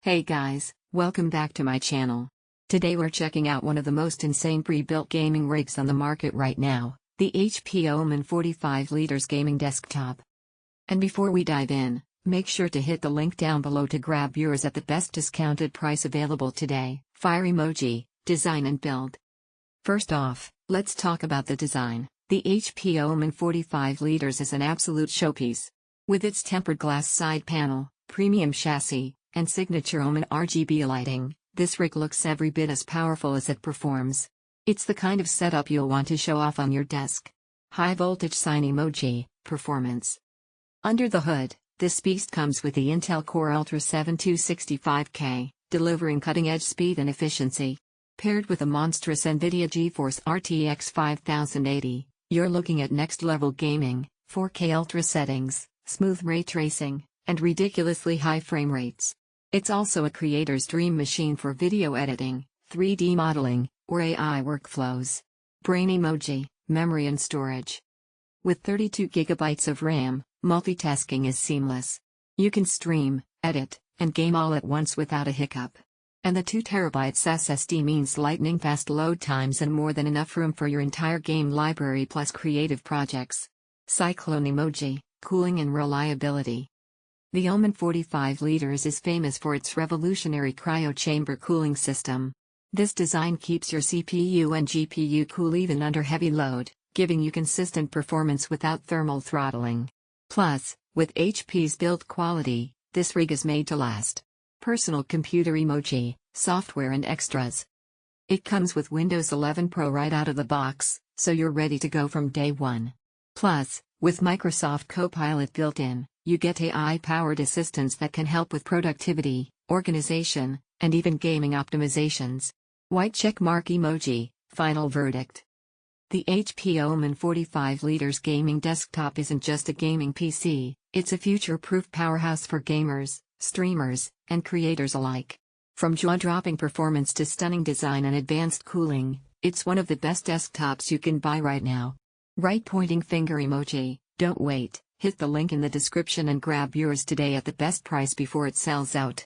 Hey guys, welcome back to my channel. Today we're checking out one of the most insane pre-built gaming rigs on the market right now, the HP OMEN 45L gaming desktop. And before we dive in, make sure to hit the link down below to grab yours at the best discounted price available today. Fire emoji, design and build. First off, let's talk about the design. The HP OMEN 45L is an absolute showpiece. With its tempered glass side panel, premium chassis, and signature OMEN RGB lighting, this rig looks every bit as powerful as it performs. It's the kind of setup you'll want to show off on your desk. High voltage sign emoji, performance. Under the hood, this beast comes with the Intel Core Ultra 7 265K, delivering cutting-edge speed and efficiency. Paired with a monstrous NVIDIA GeForce RTX 5080, you're looking at next-level gaming, 4K ultra settings, smooth ray tracing, and ridiculously high frame rates. It's also a creator's dream machine for video editing, 3D modeling, or AI workflows. Brain emoji, memory and storage. With 32 GB of RAM, multitasking is seamless. You can stream, edit, and game all at once without a hiccup. And the 2TB SSD means lightning-fast load times and more than enough room for your entire game library plus creative projects. Cyclone emoji, cooling and reliability. The OMEN 45L is famous for its revolutionary Cryo Chamber cooling system. This design keeps your CPU and GPU cool even under heavy load, giving you consistent performance without thermal throttling. Plus, with HP's build quality, this rig is made to last. Personal computer emoji, software and extras. It comes with Windows 11 Pro right out of the box, so you're ready to go from day one. Plus, with Microsoft Copilot built in, you get AI-powered assistants that can help with productivity, organization, and even gaming optimizations. White check mark emoji, final verdict. The HP OMEN 45L gaming desktop isn't just a gaming PC, it's a future-proof powerhouse for gamers, streamers, and creators alike. From jaw-dropping performance to stunning design and advanced cooling, it's one of the best desktops you can buy right now. Right pointing finger emoji, don't wait, hit the link in the description and grab yours today at the best price before it sells out.